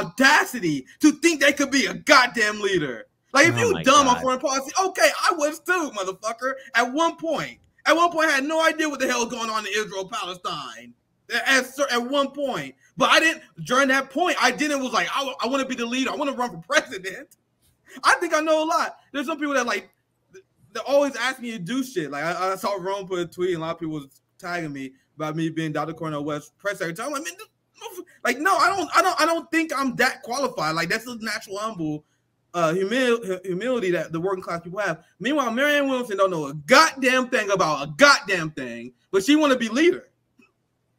audacity to think they could be a goddamn leader. Like, if you dumb on foreign policy, okay, I was too, motherfucker. At one point, I had no idea what the hell was going on in Israel-Palestine. At one point. But I didn't, during that point, I was like, I want to be the leader. I want to run for president. I think I know a lot. There's some people that, like, they always ask me to do shit. Like, I saw Rome put a tweet, and a lot of people was tagging me about me being Dr. Cornel West press secretary. I'm like, man, like, no, I don't think I'm that qualified. Like, that's a natural, humble humility that the working class people have. Meanwhile, Marianne Williamson don't know a goddamn thing about a goddamn thing, but she want to be leader.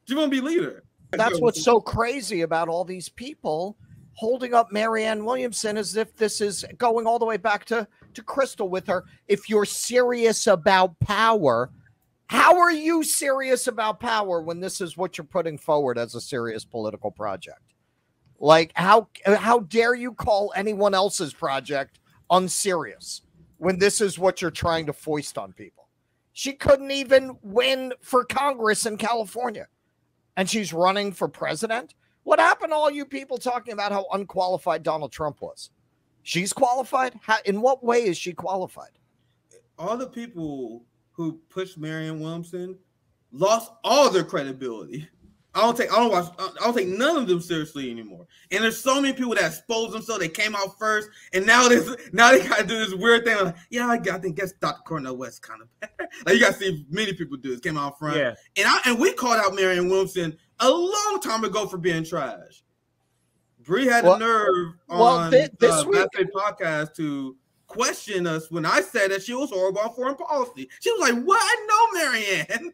She want to be leader. That's what's so crazy about all these people holding up Marianne Williamson as if this is going all the way back to Crystal with her. If you're serious about power, how are you serious about power when this is what you're putting forward as a serious political project? Like, how dare you call anyone else's project unserious when this is what you're trying to foist on people? She couldn't even win for Congress in California, and she's running for president. What happened to all you people talking about how unqualified Donald Trump was? She's qualified? In what way is she qualified? All the people who pushed Marianne Williamson lost all their credibility. I don't take none of them seriously anymore. And there's so many people that expose themselves. They came out first, and now they got to do this weird thing. Like, yeah, I think that's Dr. Cornel West kind of better. Like, you got to see many people do this. Came out front, yeah. And we called out Marianne Williamson a long time ago for being trash. Bree had the nerve on this podcast to question us when I said that she was horrible on foreign policy. She was like, "What? I know Marianne."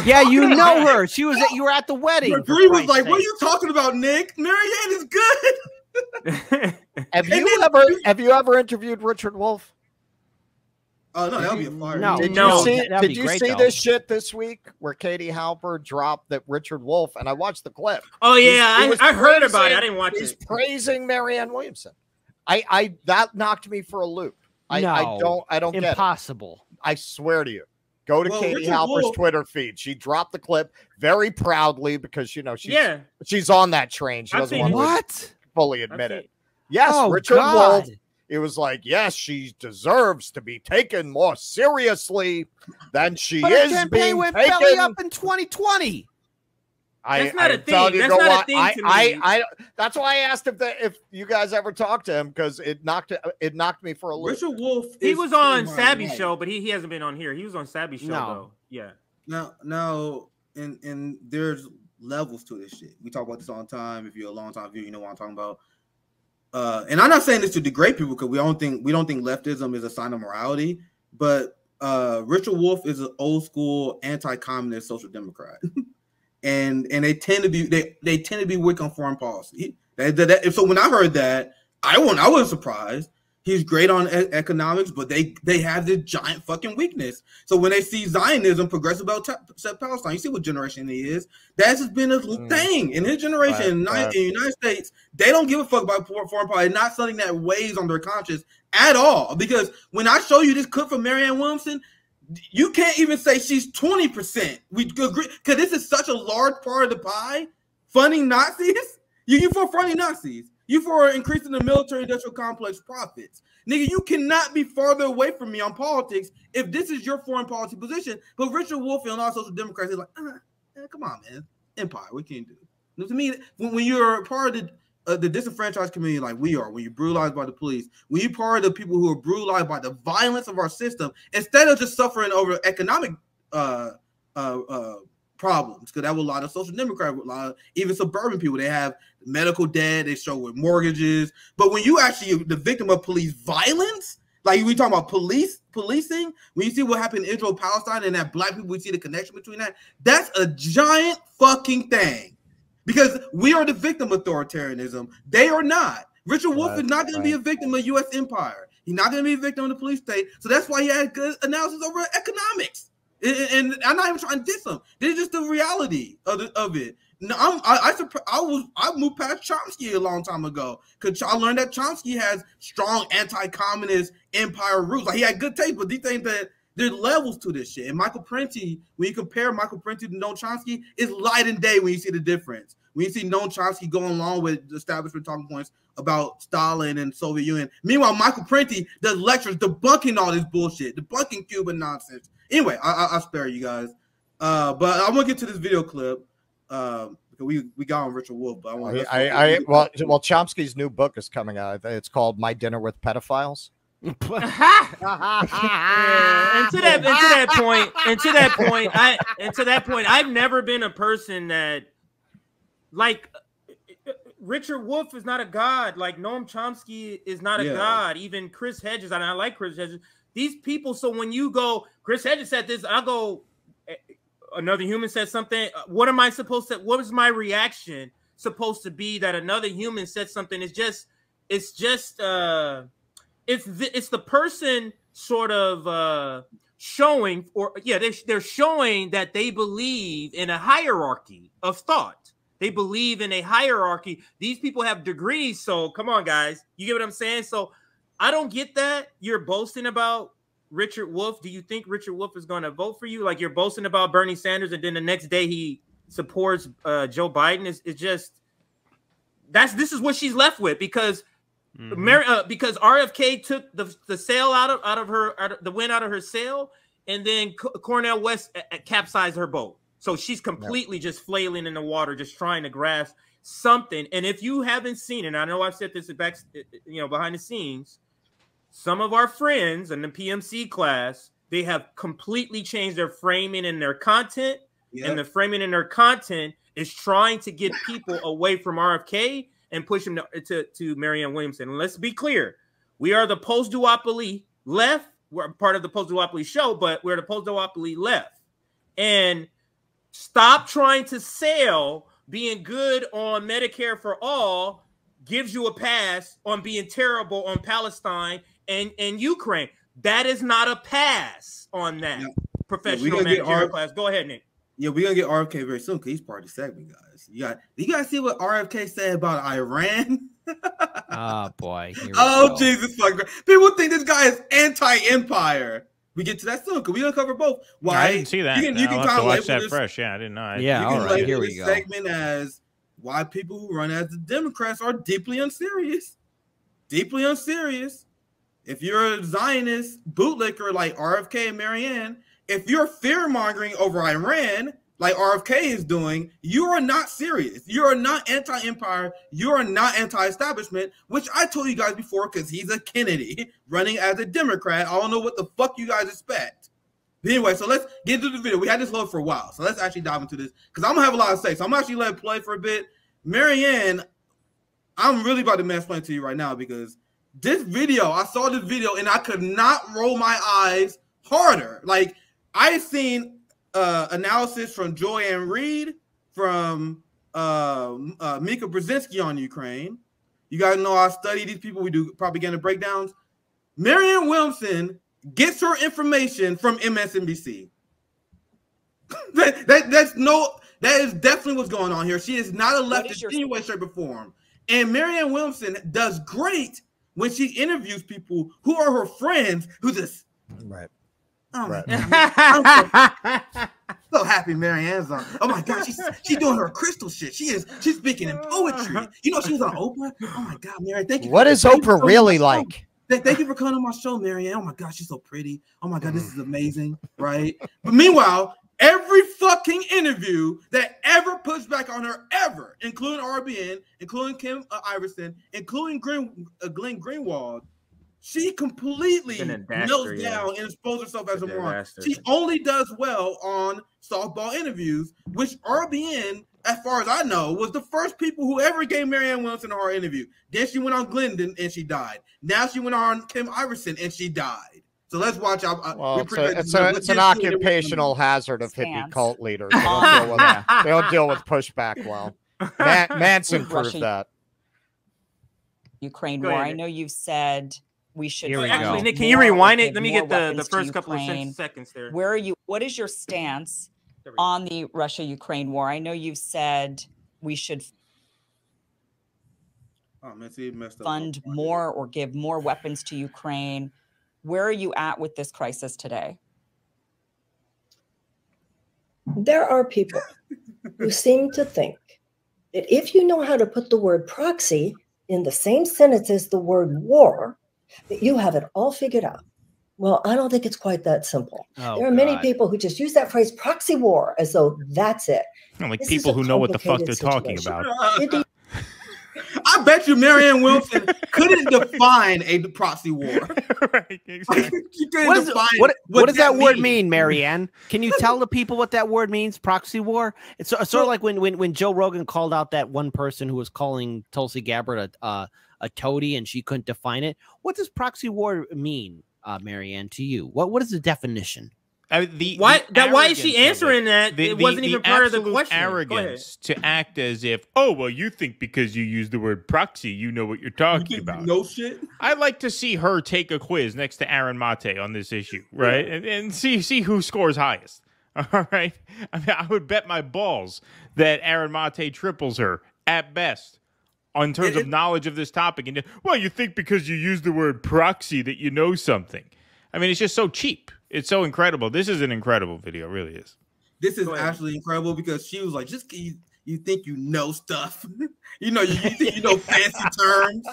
Yeah, you know her. She was you were at the wedding. Bree was like, "What are you talking about, Nick? Marianne is good." Have you ever interviewed Richard Wolff? Oh no, that would be a fire. No, did you see this shit this week where Katie Halper dropped that Richard Wolff, and I watched the clip. Oh yeah, I heard about it. I didn't watch it. He's praising Marianne Williamson. I that knocked me for a loop. I don't get it. Impossible. I swear to you. Go to Katie Halper's Twitter feed. She dropped the clip very proudly because, you know, she's on that train. She doesn't want to fully admit it. Yes, Richard Wolff. It was like, yes, she deserves to be taken more seriously than she is being taken. Went belly up in 2020. That's not a thing. That's not a thing to me. That's why I asked if you guys ever talked to him, because it knocked me for a loop. Richard Wolff. He was on Sabby's show, but he hasn't been on here. He was on Sabby's show though. Yeah. Now, and there's levels to this shit. We talk about this all the time. If you're a long time viewer, you know what I'm talking about. And I'm not saying this to degrade people, because we don't think leftism is a sign of morality, but Richard Wolff is an old school anti-communist social democrat. And they tend to be weak on foreign policy. So when I heard that, I wasn't surprised. He's great on economics, but they have this giant fucking weakness. So when they see Zionism, progressive about Palestine, you see what generation he is. That's just been a thing in his generation. In the United States, they don't give a fuck about foreign policy. It's not something that weighs on their conscience at all. Because when I show you this clip from Marianne Williamson, you can't even say she's 20%. We agree, because this is such a large part of the pie. Funding Nazis? You for funding Nazis. You for increasing the military-industrial complex profits. Nigga, you cannot be farther away from me on politics if this is your foreign policy position. But Richard Wolff and all social democrats is like, come on, man. Empire, we can't do it. To me, when you're part of the disenfranchised community like we are, when you're brutalized by the police, when you're part of the people who are brutalized by the violence of our system, instead of just suffering over economic problems, because that was a lot of social democrats, a lot of even suburban people, they have medical debt, they struggle with mortgages. But when you actually the victim of police violence, like we talking about policing, when you see what happened in Israel, Palestine, and that black people, we see the connection between that, that's a giant fucking thing. Because we are the victim of authoritarianism. They are not. Richard Wolff is not going to be a victim of U.S. empire. He's not going to be a victim of the police state. So that's why he had good analysis over economics. And I'm not even trying to diss him. This is just the reality of it. No, I moved past Chomsky a long time ago, because I learned that Chomsky has strong anti-communist empire roots. Like, he had good taste, but these things that There's levels to this shit. And Michael Prenti, when you compare Michael Prenti to Noam Chomsky, it's light and day when you see the difference. When you see Noam Chomsky going along with the establishment talking points about Stalin and Soviet Union. Meanwhile, Michael Prenti does lectures debunking all this bullshit, debunking Cuban nonsense. Anyway, I'll spare you guys. But I want to get to this video clip. We got on Richard Wolff, but I want to. Well, Chomsky's new book is coming out. It's called My Dinner with Pedophiles. And to that point, I've never been a person that, like, Richard Wolff is not a god. Like, Noam Chomsky is not a god. Even Chris Hedges, and I like Chris Hedges. These people. So when you go, Chris Hedges said this, I'll go. Another human said something. What am I supposed to? What was my reaction supposed to be that another human said something? It's the person sort of showing, or they're showing that they believe in a hierarchy of thought. They believe in a hierarchy. These people have degrees. So come on, guys, you get what I'm saying? So I don't get that. You're boasting about Richard Wolff. Do you think Richard Wolff is going to vote for you? Like, you're boasting about Bernie Sanders, and then the next day he supports Joe Biden. It's just this is what she's left with, because because RFK took the sail out of the wind out of her sail, and then Cornel West capsized her boat. So she's completely just flailing in the water, just trying to grasp something. And if you haven't seen it, I know I've said this back, behind the scenes. Some of our friends in the PMC class, they have completely changed their framing and their content. Yep. And the framing in their content is trying to get people away from RFK and push them to Marianne Williamson. And let's be clear. We are the post-duopoly left. We're part of the post-duopoly show, but we're the post-duopoly left. And stop trying to sell being good on Medicare for all gives you a pass on being terrible on Palestine and Ukraine. That is not a pass on that professional managerial class. Go ahead, Nick. Yeah, we're gonna get RFK very soon because he's part of the segment, guys. You guys see what RFK said about Iran? Oh boy. Oh Jesus fucking Christ. People think this guy is anti-empire. We get to that soon because we're gonna cover both. Why? I didn't see that. You can kind of watch that fresh. Yeah, I didn't know. Yeah, all right. Here we go. Segment as why people who run as the Democrats are deeply unserious. Deeply unserious. If you're a Zionist bootlicker like RFK and Marianne, if you're fear-mongering over Iran like RFK is doing, you are not serious. You are not anti-empire. You are not anti-establishment, which I told you guys before because he's a Kennedy running as a Democrat. I don't know what the fuck you guys expect. But anyway, so let's get into the video. We had this load for a while, so let's actually dive into this because I'm going to have a lot to say. So I'm going to actually let it play for a bit. Marianne, I'm really about to mansplain to you right now because this video, I saw this video and I could not roll my eyes harder. Like, I've seen analysis from Joanne Reed, from Mika Brzezinski on Ukraine. You guys know I study these people. We do propaganda breakdowns. Marianne Williamson gets her information from MSNBC. That is definitely what's going on here. She is not a leftist in any way, shape, or form. And Marianne Williamson does great when she interviews people who are her friends who just right. Oh my God. I'm so happy Marianne's on. Oh my God, she's doing her crystal shit. She's speaking in poetry. You know, she was on Oprah. Oh my God, Marianne, thank you. What is Oprah really like? Thank you for coming on my show, Marianne. Oh my God, she's so pretty. Oh my God, this is amazing, right? But meanwhile, every fucking interview that ever pushed back on her, ever, including RBN, including Kim Iverson, including Glenn Greenwald, she completely melts down and exposes herself as a moron. She only does well on softball interviews, which RBN, as far as I know, was the first people who ever gave Marianne Williamson a hard interview. Then she went on Glendon and she died. Now she went on Kim Iverson and she died. So let's watch out. Well, it's an occupational hazard of hippie cult leaders. They don't deal with pushback well. Manson proved that. Ukraine war. I know you've said we should. Here we Actually, go. Nick, can you rewind it? Let me get the first couple of seconds there. Where are you? What is your stance on the Russia-Ukraine war? I know you've said we should fund more or give more weapons to Ukraine. Where are you at with this crisis today? There are people who seem to think that if you know how to put the word proxy in the same sentence as the word war, that you have it all figured out. Well, I don't think it's quite that simple. There are many people who just use that phrase proxy war as though that's it. Like people who know what the fuck they're talking about. I bet you Marianne Williamson couldn't define a proxy war. Right, exactly. What does that word mean, Marianne? Can you tell the people what that word means, proxy war? It's sort of like when Joe Rogan called out that one person who was calling Tulsi Gabbard a toady and she couldn't define it. What does proxy war mean, Marianne, to you? What is the definition? Why is she answering that? It wasn't even part of the question. Arrogance to act as if, oh, well, you think because you use the word proxy, you know what you're talking about. No shit. I'd like to see her take a quiz next to Aaron Mate on this issue, right? And see who scores highest. All right. I mean, I would bet my balls that Aaron Mate triples her at best in terms of knowledge of this topic. And well, you think because you use the word proxy that you know something. I mean, it's just so cheap. It's so incredible. This is an incredible video. It really is. This is actually incredible because she was like, just you think you know stuff. you think you know fancy terms.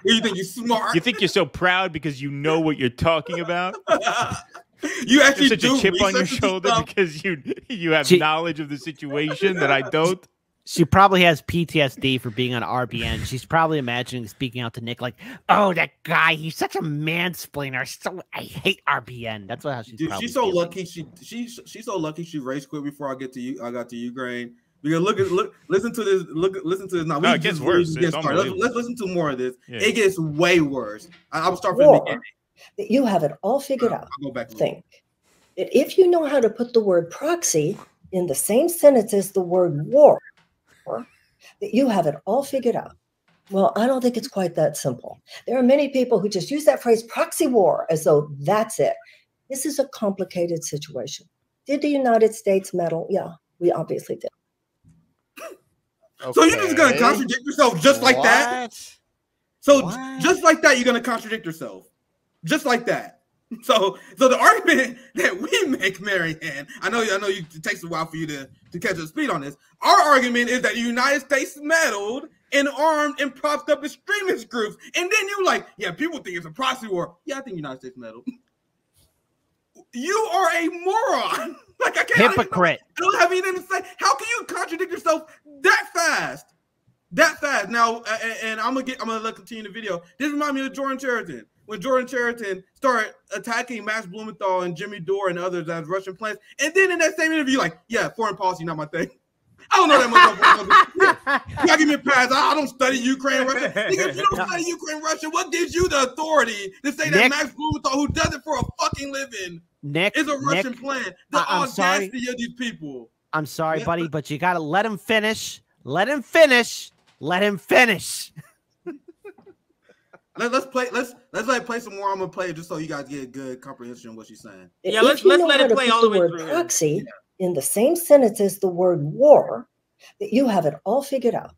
You think you're smart. You think you're so proud because you know what you're talking about. You actually such a chip on your shoulder because you have knowledge of the situation that I don't. She probably has PTSD for being on RBN. She's probably imagining speaking out to Nick like, "Oh, that guy, he's such a mansplainer. I hate RBN." That's how she's. Dude, she's so lucky. She's so lucky. She race quit before I got to Ukraine. Because listen to this. Listen to this now. No, it gets worse. Let's listen to more of this. Yeah. It gets way worse. I'll start from the beginning. That you have it all figured out. I'll go back. Think that if you know how to put the word proxy in the same sentence as the word war, that you have it all figured out. Well, I don't think it's quite that simple. There are many people who just use that phrase proxy war as though that's it. This is a complicated situation. Did the United States meddle? Yeah, we obviously did. Okay. So you're just going to contradict yourself just like that? So just like that, you're going to contradict yourself. Just like that. So the argument that we make, Marianne, I know it takes a while for you to catch up to speed on this. Our argument is that the United States meddled and armed and propped up extremist groups. And then you're like, yeah, people think it's a proxy war. Yeah, I think the United States meddled. You are a moron. Like I can't. Hypocrite. I don't have anything to say. How can you contradict yourself that fast? That fast. Now, and I'm gonna continue the video. This reminds me of Jordan Chariton. When Jordan Chariton started attacking Max Blumenthal and Jimmy Dore and others as Russian plants, and then in that same interview, like, yeah, foreign policy not my thing. I don't know that much about foreign policy. You give me a pass. I don't study Ukraine, Russia. Nigga, if you don't study Ukraine, Russia, what gives you the authority to say that Max Blumenthal, who does it for a fucking living, is a Russian plant? The audacity of these people. I'm sorry, buddy, but you gotta let him finish. Let him finish. Let him finish. Let's play some more. I'm gonna play it just so you guys get a good comprehension of what she's saying. Yeah, let's let it play all the way through. Proxy in the same sentence as the word war, that you have it all figured out.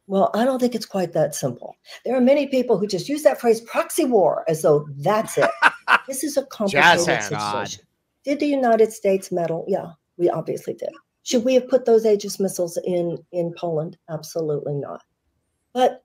Well, I don't think it's quite that simple. There are many people who just use that phrase proxy war as though that's it. This is a complicated situation. Did the United States meddle? Yeah, we obviously did. Should we have put those Aegis missiles in Poland? Absolutely not. But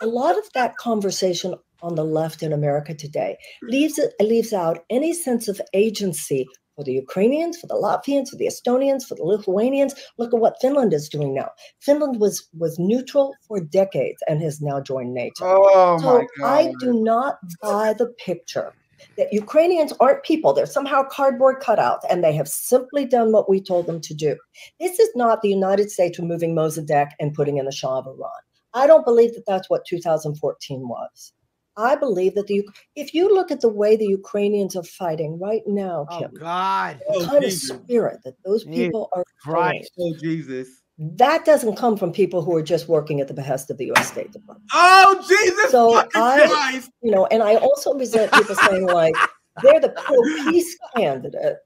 a lot of that conversation on the left in America today leaves out any sense of agency for the Ukrainians, for the Latvians, for the Estonians, for the Lithuanians. Look at what Finland is doing now. Finland was neutral for decades and has now joined NATO. Oh my God. I do not buy the picture that Ukrainians aren't people. They're somehow cardboard cutouts, and they have simply done what we told them to do. This is not the United States removing Mossadegh and putting in the Shah of Iran. I don't believe that that's what 2014 was. I believe that if you look at the way the Ukrainians are fighting right now, Kim, the kind of spirit that those people are showing, Jesus, that doesn't come from people who are just working at the behest of the U.S. State Department. Oh, Jesus! So and I also resent people saying like they're the pro-peace candidate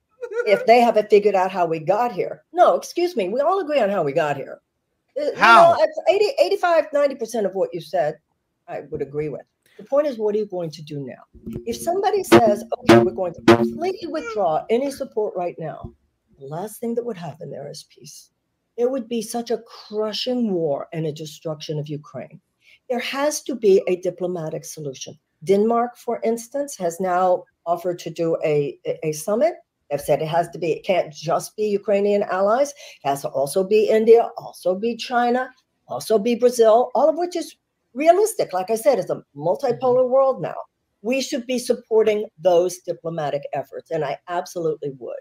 if they haven't figured out how we got here. No, excuse me, we all agree on how we got here. How? It's 85, 90% of what you said, I would agree with. The point is, what are you going to do now? If somebody says, okay, we're going to completely withdraw any support right now, last thing that would happen there is peace. It would be such a crushing war and a destruction of Ukraine. There has to be a diplomatic solution. Denmark, for instance, has now offered to do a summit. They've said it can't just be Ukrainian allies. It has to also be India, also be China, also be Brazil, all of which is realistic. Like I said, it's a multipolar world now. We should be supporting those diplomatic efforts, and I absolutely would.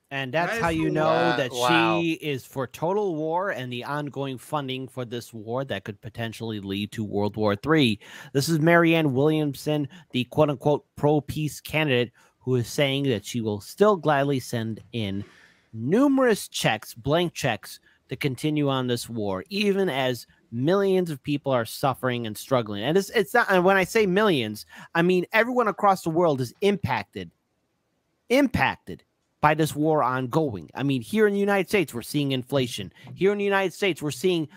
And that's how you know that she is for total war and the ongoing funding for this war that could potentially lead to World War III. This is Marianne Williamson, the quote-unquote pro-peace candidate, who is saying that she will still gladly send in numerous checks, blank checks, to continue on this war, even as millions of people are suffering and struggling. And it's not, and when I say millions, I mean everyone across the world is impacted by this war ongoing. I mean, here in the United States, we're seeing inflation. Here in the United States, we're seeing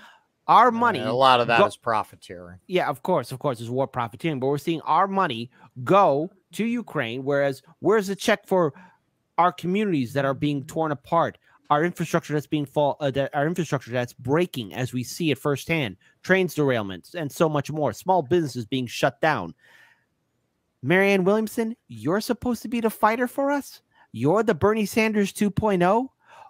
our money. And a lot of that is profiteering. Yeah, of course, it's war profiteering. But we're seeing our money go to Ukraine, whereas where's the check for our communities that are being torn apart, our infrastructure that's being our infrastructure that's breaking as we see it firsthand, trains derailments, and so much more. Small businesses being shut down. Marianne Williamson, you're supposed to be the fighter for us. You're the Bernie Sanders 2.0.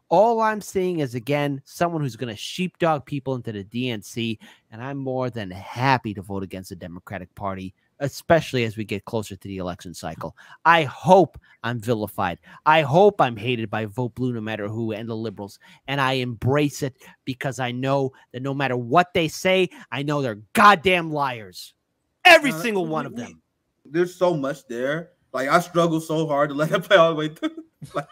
All I'm seeing is, again, someone who's going to sheepdog people into the DNC, and I'm more than happy to vote against the Democratic Party, especially as we get closer to the election cycle. I hope I'm vilified. I hope I'm hated by Vote Blue no matter who and the liberals, and I embrace it because I know that no matter what they say, I know they're goddamn liars. Every single one of them. There's so much there. Like, I struggle so hard to let it play all the way through. Like,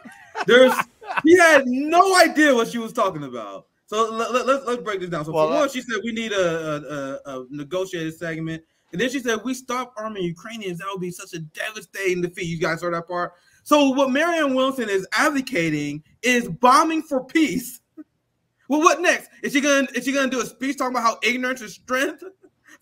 he had no idea what she was talking about. So let's break this down. So for one, she said we need a negotiated segment. And then she said, we stop arming Ukrainians. That would be such a devastating defeat. You guys heard that part? So what Marianne Williamson is advocating is bombing for peace. Well, what next? Is she gonna do a speech talking about how ignorance is strength?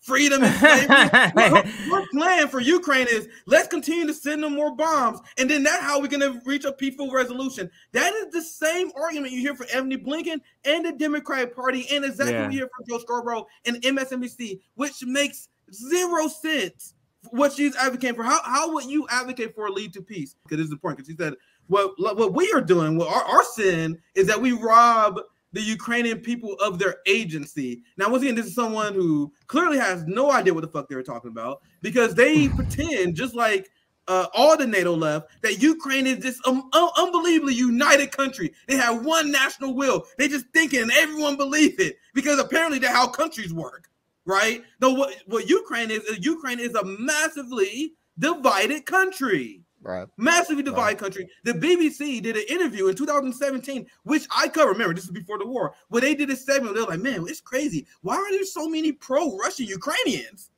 Freedom and slavery. Her plan for Ukraine is let's continue to send them more bombs, and then that's how we're going to reach a peaceful resolution. That is the same argument you hear from Anthony Blinken and the Democratic Party, and exactly what you hear from Joe Scarborough and MSNBC, which makes zero sense. What she's advocating for, how would you advocate for a lead to peace? Because this is the point. Because she said, what we are doing, our sin is that we rob the Ukrainian people of their agency. Now, once again, this is someone who clearly has no idea what the fuck they were talking about, because they pretend, just like all the NATO left, that Ukraine is this unbelievably united country. They have one national will. They just thinking and everyone believe it, because apparently that's how countries work, right? No, what Ukraine is a massively divided country. Right. Massively divided country. The BBC did an interview in 2017, which I covered. Remember, this is before the war, where they did this segment. They're like, man, it's crazy. Why are there so many pro-Russian Ukrainians?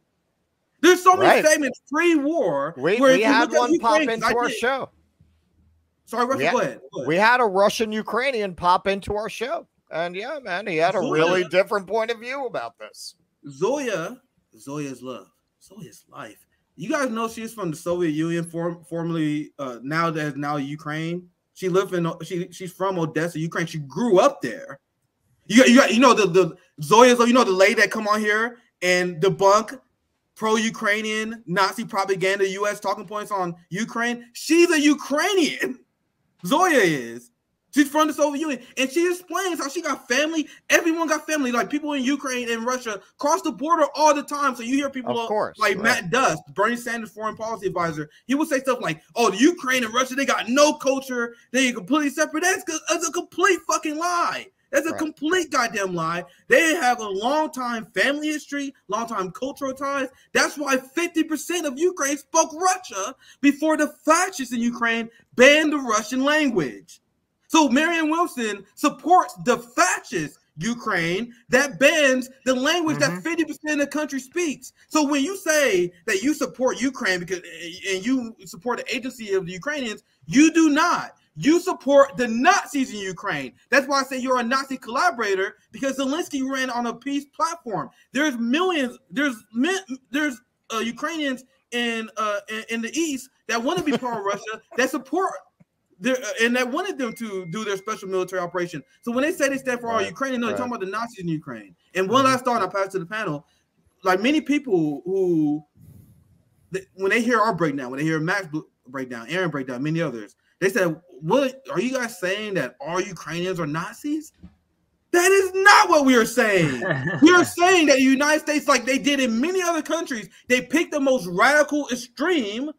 There's so many segments pre-war. We had one pop into our show. Sorry, Russia, go ahead. We had a Russian Ukrainian pop into our show. And yeah, man, he had a really different point of view about this. Zoya's love. Zoya's life. You guys know she's from the Soviet Union, formerly now Ukraine. She lived in she's from Odessa, Ukraine. She grew up there. You know the Zoya's, you know, the lady that come on here and debunk pro-Ukrainian Nazi propaganda, U.S. talking points on Ukraine. She's a Ukrainian. Zoya is. She's from the Soviet Union, and she explains how she got family. Everyone got family. Like, people in Ukraine and Russia cross the border all the time. So you hear people like Matt Dust, Bernie Sanders foreign policy advisor. He would say stuff like, oh, the Ukraine and Russia, they got no culture. They're completely separate. That's a complete fucking lie. That's a complete goddamn lie. They have a long time family history, long time cultural ties. That's why 50% of Ukraine spoke Russia before the fascists in Ukraine banned the Russian language. So Marianne Williamson supports the fascist Ukraine that bans the language that 50% of the country speaks. So when you say that you support Ukraine and you support the agency of the Ukrainians, you do not. You support the Nazis in Ukraine. That's why I say you're a Nazi collaborator, because Zelensky ran on a peace platform. There's millions. There's Ukrainians in the East that want to be pro-Russia that support and they wanted them to do their special military operation. So when they say they stand for all Ukrainians, no, they're talking about the Nazis in Ukraine. And one last thought, and I pass to the panel. Like many people who, when they hear our breakdown, when they hear Max breakdown, Aaron breakdown, many others, they said, "What are you guys saying that all Ukrainians are Nazis?" That is not what we are saying. We are saying that the United States, like they did in many other countries, they picked the most radical, extreme,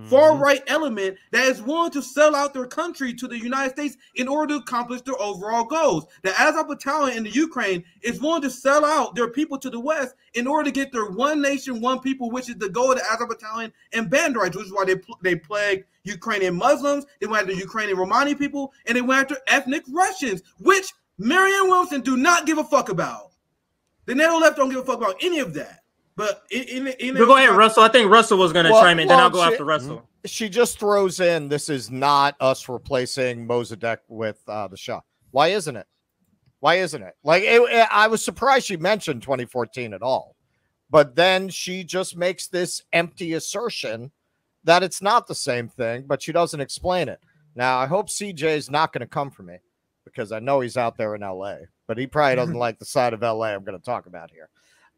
far-right element that is willing to sell out their country to the United States in order to accomplish their overall goals. The Azov Battalion in the Ukraine is willing to sell out their people to the West in order to get their one nation, one people, which is the goal of the Azov Battalion and band rights, which is why they plagued Ukrainian Muslims, they went after Ukrainian Romani people, and they went after ethnic Russians, which Marianne Williamson do not give a fuck about. The NATO left don't give a fuck about any of that. But go ahead, Russell. I think Russell was going to chime in. Then I'll go after Russell. She just throws in, this is not us replacing Mossadegh with the Shah. Why isn't it? Why isn't it? Like, I was surprised she mentioned 2014 at all. But then she just makes this empty assertion that it's not the same thing, but she doesn't explain it. Now, I hope CJ is not going to come for me because I know he's out there in LA, but he probably doesn't like the side of LA I'm going to talk about here.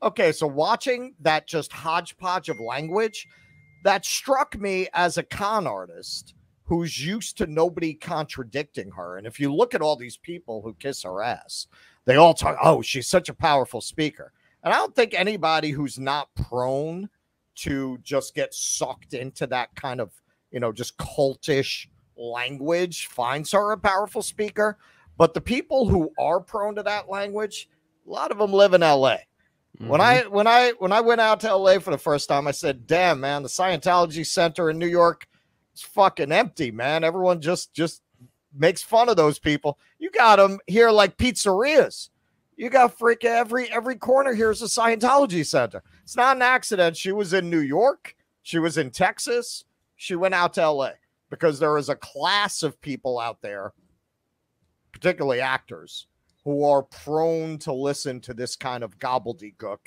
Okay, so watching that just hodgepodge of language, that struck me as a con artist who's used to nobody contradicting her. And if you look at all these people who kiss her ass, they all talk, oh, she's such a powerful speaker. And I don't think anybody who's not prone to just get sucked into that kind of, you know, just cultish language finds her a powerful speaker. But the people who are prone to that language, a lot of them live in LA. When I went out to LA for the first time, I said, damn, man, the Scientology Center in New York is fucking empty, man. Everyone just makes fun of those people. You got them here like pizzerias. You got freaking every corner here is a Scientology center. It's not an accident. She was in New York. She was in Texas. She went out to LA because there is a class of people out there, particularly actors, who are prone to listen to this kind of gobbledygook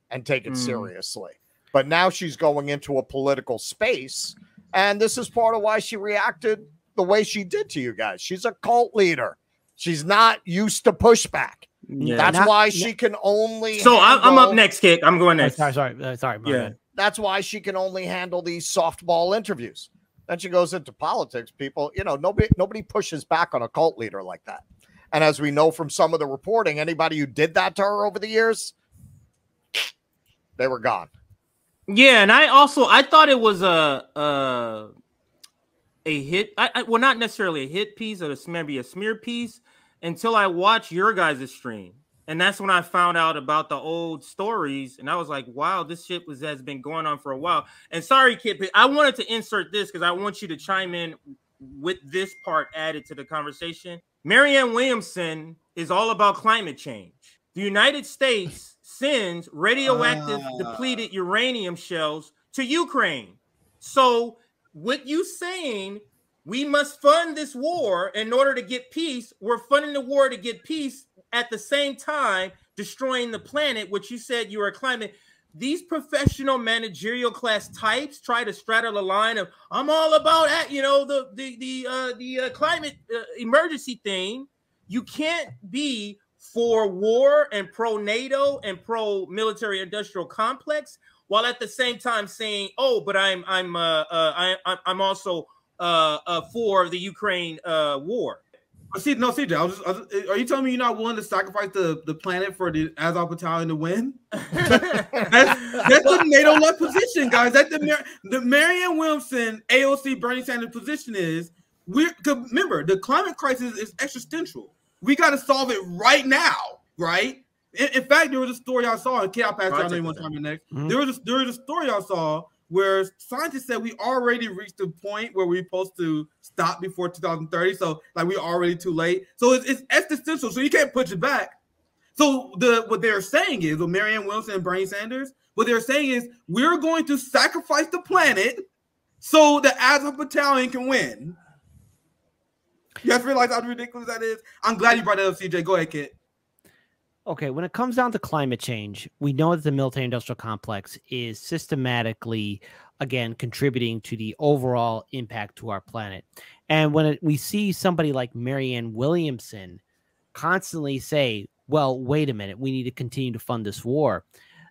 and take it seriously. But now she's going into a political space, and this is part of why she reacted the way she did to you guys. She's a cult leader. She's not used to pushback. Yeah. That's why she can only I'm up next, Kick. I'm going next. Sorry. Yeah. That's why she can only handle these softball interviews. Then she goes into politics. People, you know, nobody pushes back on a cult leader like that. And as we know from some of the reporting, anybody who did that to her over the years, they were gone. Yeah, and I thought it was a hit. Well, not necessarily a hit piece, or maybe a smear piece, until I watched your guys' stream, and that's when I found out about the old stories, and I was like, wow, this shit has been going on for a while. And sorry, Kid, but I wanted to insert this because I want you to chime in with this part added to the conversation. Marianne Williamson is all about climate change. The United States sends radioactive depleted uranium shells to Ukraine. So with you saying we must fund this war in order to get peace, we're funding the war to get peace at the same time destroying the planet, which you said you were a climate. These professional managerial class types try to straddle the line of I'm all about the climate emergency thing. You can't be for war and pro NATO and pro military industrial complex while at the same time saying, oh, but I'm also for the Ukraine war. See, no, CJ, are you telling me you're not willing to sacrifice the planet for the Azov Battalion to win? that's the NATO left position, guys. That's the Marianne Williamson, AOC, Bernie Sanders position is, remember, the climate crisis is existential. We got to solve it right now, right? In fact, there was a story I saw, and I'll pass you, I know you want to chime in next. There was a story I saw where scientists said we already reached the point where we're supposed to stop before 2030. So, like, we're already too late. So it's existential. So you can't push it back. So what they're saying is, with Marianne Williamson and Bernie Sanders, what they're saying is we're going to sacrifice the planet so the Azov Battalion can win. You guys realize how ridiculous that is? I'm glad you brought that up, CJ. Go ahead, kid. Okay, when it comes down to climate change, we know that the military-industrial complex is systematically, again, contributing to the overall impact to our planet. And when we see somebody like Marianne Williamson constantly say, well, wait a minute, we need to continue to fund this war,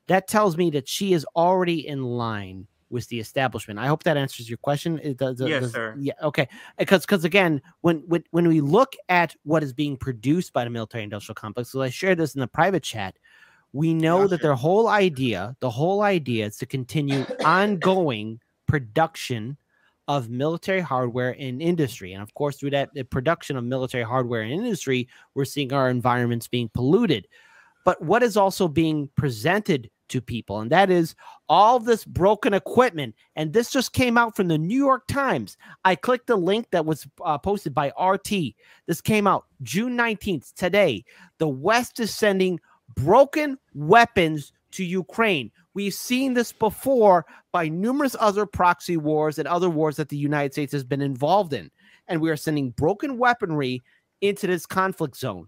that tells me that she is already in line with the establishment. I hope that answers your question. Yes, sir. Yeah, okay. Because again, when we look at what is being produced by the military-industrial complex, so I shared this in the private chat, we know that the whole idea is to continue ongoing production of military hardware in industry. And of course, through that the production of military hardware in industry, we're seeing our environments being polluted. But what is also being presented to people, and that is all this broken equipment. And this just came out from the New York Times. I clicked the link that was posted by RT. This came out June 19th, today. The West is sending broken weapons to Ukraine. We've seen this before by numerous other proxy wars and other wars that the United States has been involved in. And we are sending broken weaponry into this conflict zone.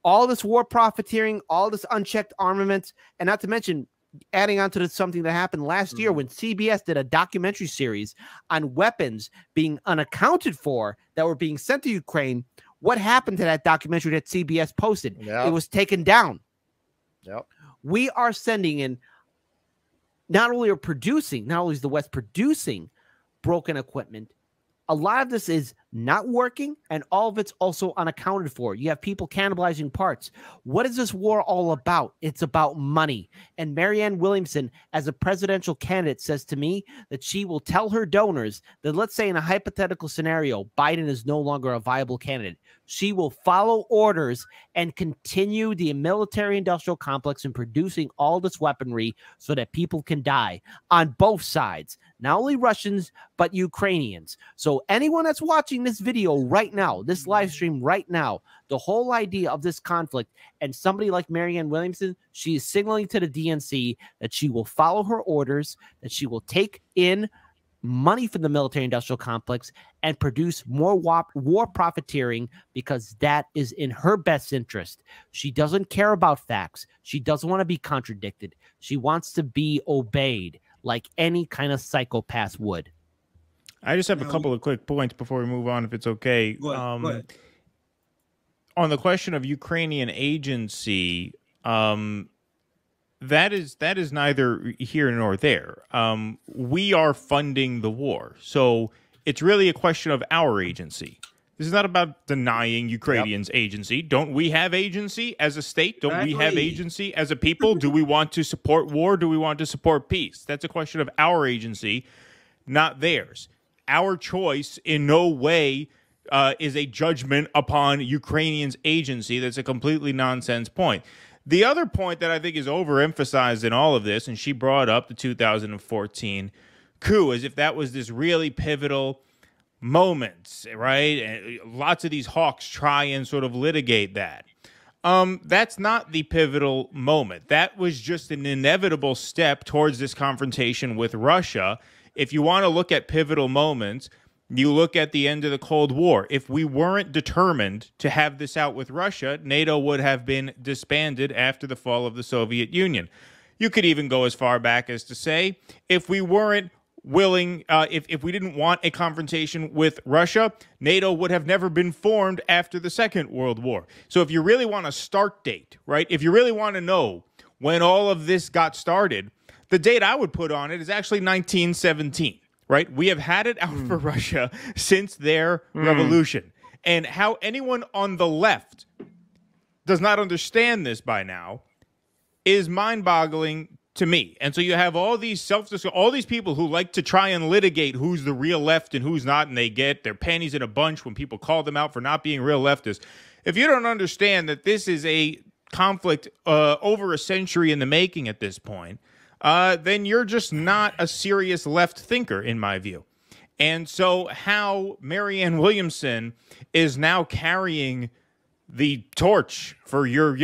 All this war profiteering, all this unchecked armaments, and not to mention adding on to this, something that happened last year when CBS did a documentary series on weapons being unaccounted for that were being sent to Ukraine. What happened to that documentary that CBS posted? It was taken down. We are sending in, not only is the West producing broken equipment, a lot of this is not working, and all of it's also unaccounted for. You have people cannibalizing parts. What is this war all about? It's about money. And Marianne Williamson, as a presidential candidate, says to me that she will tell her donors that, let's say in a hypothetical scenario, Biden is no longer a viable candidate. She will follow orders and continue the military-industrial complex in producing all this weaponry so that people can die on both sides, not only Russians, but Ukrainians. So anyone that's watching this video right now, this live stream right now, the whole idea of this conflict, and somebody like Marianne Williamson, she is signaling to the DNC that she will follow her orders, that she will take in money from the military-industrial complex and produce more war profiteering, because that is in her best interest. She doesn't care about facts. She doesn't want to be contradicted. She wants to be obeyed like any kind of psychopath would. I just have a couple of quick points before we move on, if it's okay. Go ahead. On the question of Ukrainian agency, that is neither here nor there. We are funding the war, so it's really a question of our agency. This is not about denying Ukrainians agency. Don't we have agency as a state? Don't we have agency as a people? Do we want to support war? Do we want to support peace? That's a question of our agency, not theirs. Our choice in no way is a judgment upon Ukrainians' agency. That's a completely nonsense point. The other point that I think is overemphasized in all of this, and she brought up the 2014 coup as if that was this really pivotal moment, right? And lots of these hawks try and sort of litigate that. That's not the pivotal moment. That was just an inevitable step towards this confrontation with Russia. If you want to look at pivotal moments, you look at the end of the Cold War. If we weren't determined to have this out with Russia, NATO would have been disbanded after the fall of the Soviet Union. You could even go as far back as to say, if we weren't willing, if we didn't want a confrontation with Russia, NATO would have never been formed after the Second World War. So if you really want a start date, right, if you really want to know when all of this got started, the date I would put on it is actually 1917. Right? We have had it out for Russia since their revolution. And how anyone on the left does not understand this by now is mind-boggling to me. And so you have all these all these people who like to try and litigate who's the real left and who's not, and they get their panties in a bunch when people call them out for not being real leftists. If you don't understand that this is a conflict over a century in the making at this point, then you're just not a serious left thinker, in my view. And so how Marianne Williamson is now carrying the torch for your,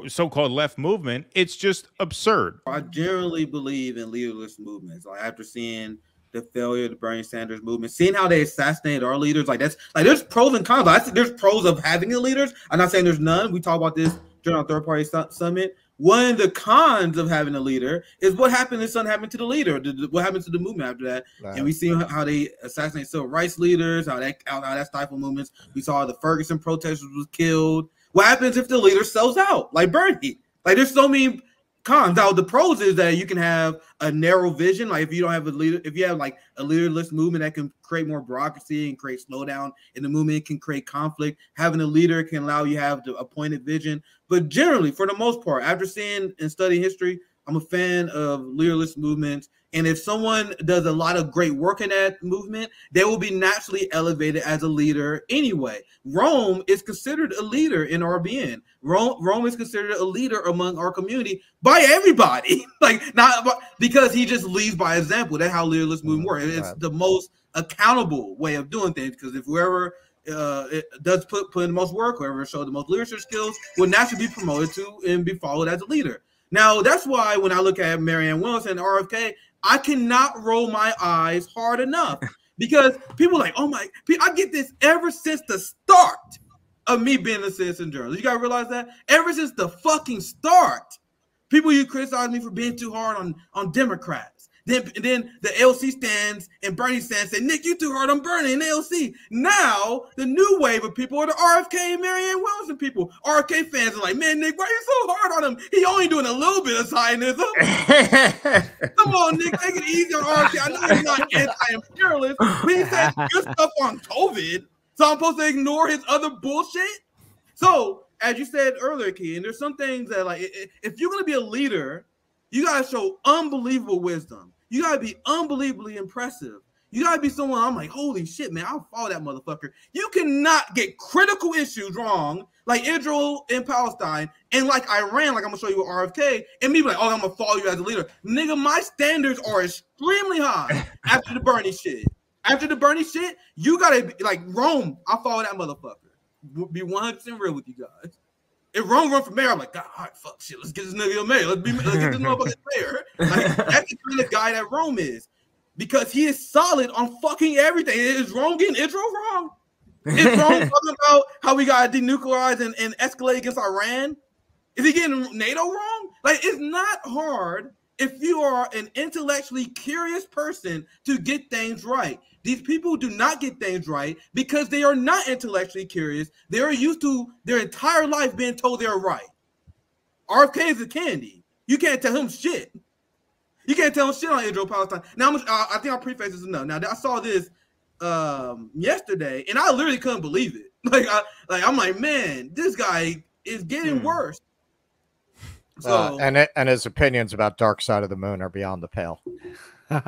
so-called left movement, it's just absurd. I generally believe in leaderless movements. Like, after seeing the failure of the Bernie Sanders movement, seeing how they assassinated our leaders, there's pros and cons. There's pros of having the leaders. I'm not saying there's none. We talk about this join our third-party summit. One of the cons of having a leader is what happened to the leader. What happened to the movement after that? And we see how they assassinate civil rights leaders, how that stifled movements. We saw the Ferguson protesters was killed. What happens if the leader sells out, like Bernie? Like, there's so many cons. Now, the pros is that you can have a narrow vision. Like, if you don't have a leader, if you have like a leaderless movement that can create more bureaucracy and create slowdown in the movement, it can create conflict. Having a leader can allow you to have a pointed vision. But generally, for the most part, after seeing and studying history, I'm a fan of leaderless movements. And if someone does a lot of great work in that movement, they will be naturally elevated as a leader anyway. Rome is considered a leader in RBN. Rome is considered a leader among our community by everybody. Like, not because he just leads by example. That's how leaderless movement works. It's the most accountable way of doing things, because if whoever it does put in the most work, whoever showed the most leadership skills, will naturally be promoted to and be followed as a leader. Now, that's why when I look at Marianne Williamson and RFK, I cannot roll my eyes hard enough, because people are like, oh my, I get this ever since the start of me being a citizen journalist. You gotta realize that ever since the fucking start, people you criticize me for being too hard on Democrats. Then the AOC stands and Bernie stands say, Nick, you too hard on Bernie and AOC. Now, the new wave of people are the RFK and Marianne Williamson people. RFK fans are like, man, Nick, why are you so hard on him? He only doing a little bit of Zionism. Come on, Nick, take it easy on RFK. I know he's not anti-imperialist, but he said good stuff on COVID, so I'm supposed to ignore his other bullshit? So, as you said earlier, Key, and there's some things that, like, if you're going to be a leader, you got to show unbelievable wisdom. You got to be unbelievably impressive. You got to be someone I'm like, holy shit, man, I'll follow that motherfucker. You cannot get critical issues wrong, like Israel and Palestine, and like Iran, like I'm going to show you with RFK, and me be like, oh, I'm going to follow you as a leader. Nigga, my standards are extremely high after the Bernie shit. After the Bernie shit, you got to be like Rome. I'll follow that motherfucker. Be 100% real with you guys. If Rome run for mayor, I'm like, God, all right, fuck shit, let's get this nigga a mayor. Let's get this motherfucker mayor. Like, that's the kind of guy that Rome is, because he is solid on fucking everything. Is Rome getting Israel wrong? Is Rome talking about how we got to denuclearize and escalate against Iran? Is he getting NATO wrong? Like, it's not hard if you are an intellectually curious person to get things right. These people do not get things right because they are not intellectually curious. They are used to their entire life being told they're right. RFK is a candy. You can't tell him shit. You can't tell him shit on Israel Palestine. Now, I think I'll preface this enough. Now, I saw this yesterday, and I literally couldn't believe it. I'm like, man, this guy is getting worse. So, and his opinions about Dark Side of the Moon are beyond the pale. You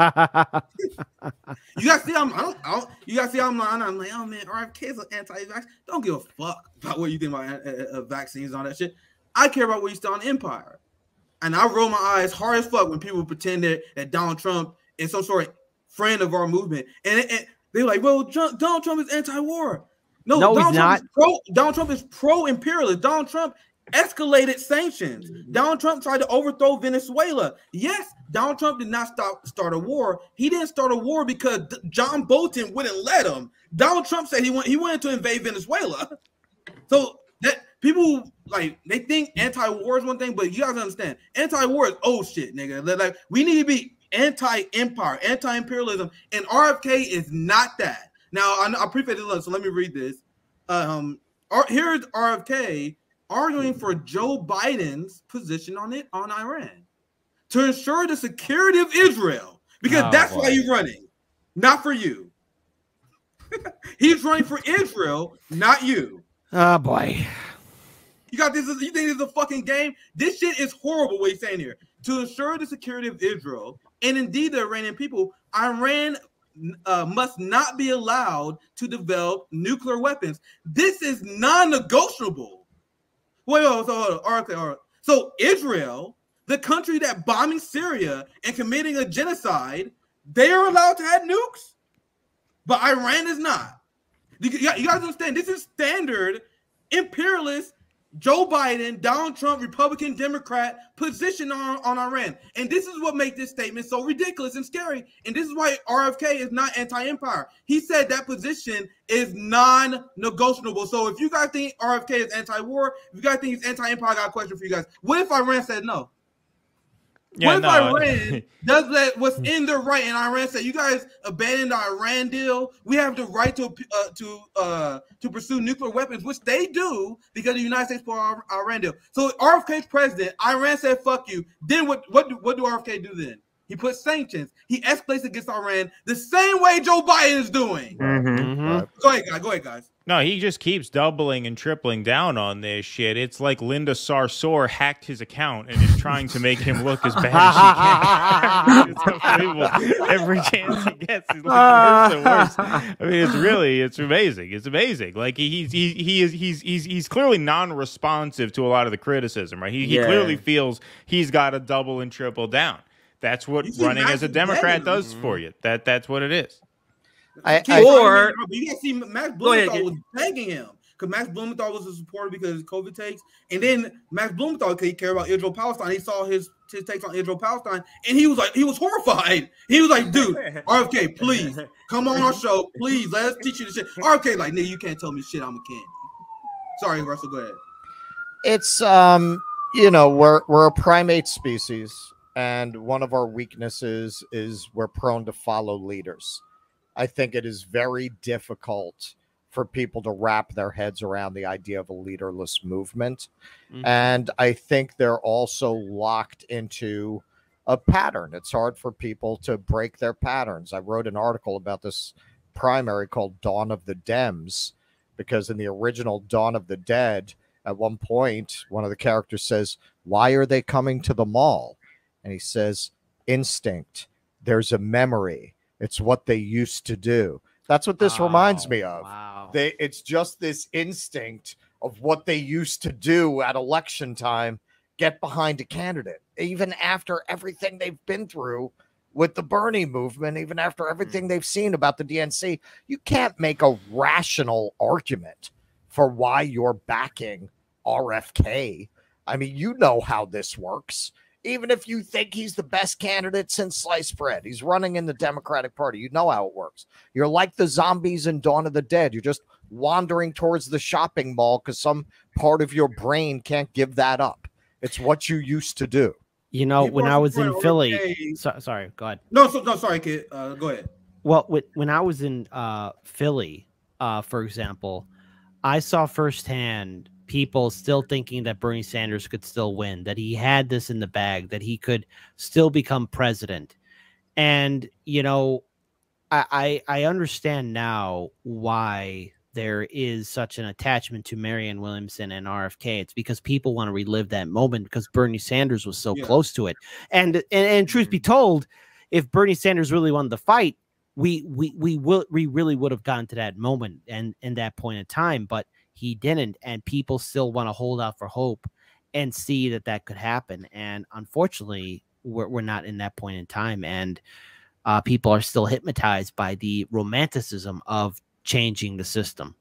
guys see, I'm like, oh man, RFK's an anti-vax. Don't give a fuck about what you think about vaccines and all that shit. I care about what you still on Empire. And I roll my eyes hard as fuck when people pretend that Donald Trump is some sort of friend of our movement. And they're like, well, Donald Trump is anti-war. No, he's not. Donald Trump is pro-imperialist. Donald Trump escalated sanctions. Donald Trump tried to overthrow Venezuela. Yes, Donald Trump did not start a war. He didn't start a war because John Bolton wouldn't let him. Donald Trump said he wanted to invade Venezuela. So that people, like, they think anti-war is one thing, but you guys understand, anti-war is old shit, nigga. Like, we need to be anti-empire, anti-imperialism, and RFK is not that. Now, I preface this, so let me read this. Here's RFK arguing for Joe Biden's position on Iran to ensure the security of Israel, because that's why he's running, not for you. He's running for Israel, not you. Oh boy. You got this? You think this is a fucking game? This shit is horrible what he's saying here. To ensure the security of Israel and indeed the Iranian people, Iran must not be allowed to develop nuclear weapons. This is non-negotiable. Wait, hold on. All right. So Israel, the country that bombing Syria and committing a genocide, they are allowed to have nukes, but Iran is not. You guys understand? This is standard imperialist Joe Biden, Donald Trump, Republican, Democrat position on Iran. And this is what makes this statement so ridiculous and scary. And this is why RFK is not anti-empire. He said that position is non-negotiable. So if you guys think RFK is anti-war, if you guys think he's anti-empire, I got a question for you guys. What if Iran said no? Yeah, what if Iran does that? What's in their right, and Iran said, "You guys abandoned the Iran deal. We have the right to pursue nuclear weapons," which they do because the United States put our Iran deal. So RFK's president, Iran said, "Fuck you." Then what do RFK do then? He puts sanctions. He escalates against Iran the same way Joe Biden is doing. Go ahead, guys. No, he just keeps doubling and tripling down on this shit. It's like Linda Sarsour hacked his account and is trying to make him look as bad as she can. It's unbelievable. Every chance he gets, he's looking worse and worse. I mean, it's amazing. It's amazing. Like he's clearly non-responsive to a lot of the criticism, right? He clearly feels he's got to double and triple down. That's what running as a Democrat does for you. That's what it is. You gotta see Max Blumenthal was begging him because Max Blumenthal was a supporter because of COVID takes, and then Max Blumenthal, because he cared about Israel Palestine, he saw his takes on Israel Palestine, and he was horrified. He was like, "Dude, RFK, please come on our show, please let us teach you the shit." RFK like, "Nigga, you can't tell me shit. I'm a kid." Sorry, Russell, go ahead. It's we're a primate species, and one of our weaknesses is we're prone to follow leaders. I think it is very difficult for people to wrap their heads around the idea of a leaderless movement. And I think they're also locked into a pattern. It's hard for people to break their patterns. I wrote an article about this primary called Dawn of the Dems, because in the original Dawn of the Dead, at one point, one of the characters says, "Why are they coming to the mall?" And he says, "Instinct. There's a memory. It's what they used to do." That's what this reminds me of. Wow. It's just this instinct of what they used to do at election time, get behind a candidate. Even after everything they've been through with the Bernie movement, even after everything they've seen about the DNC, you can't make a rational argument for why you're backing RFK. I mean, you know how this works. Even if you think he's the best candidate since sliced bread, he's running in the Democratic Party. You know how it works. You're like the zombies in Dawn of the Dead. You're just wandering towards the shopping mall because some part of your brain can't give that up. It's what you used to do. You know, when I was in Philly, sorry, go ahead. No, sorry, kid. Go ahead. Well, when I was in Philly, for example, I saw firsthand people still thinking that Bernie Sanders could still win, that he had this in the bag, that he could still become president. And, you know, I understand now why there is such an attachment to Marianne Williamson and RFK. It's because people want to relive that moment because Bernie Sanders was so close to it. And truth be told, if Bernie Sanders really won the fight, we really would have gotten to that moment and that point in time, but he didn't, and people still want to hold out for hope and see that could happen. And unfortunately, we're not in that point in time, and people are still hypnotized by the romanticism of changing the system.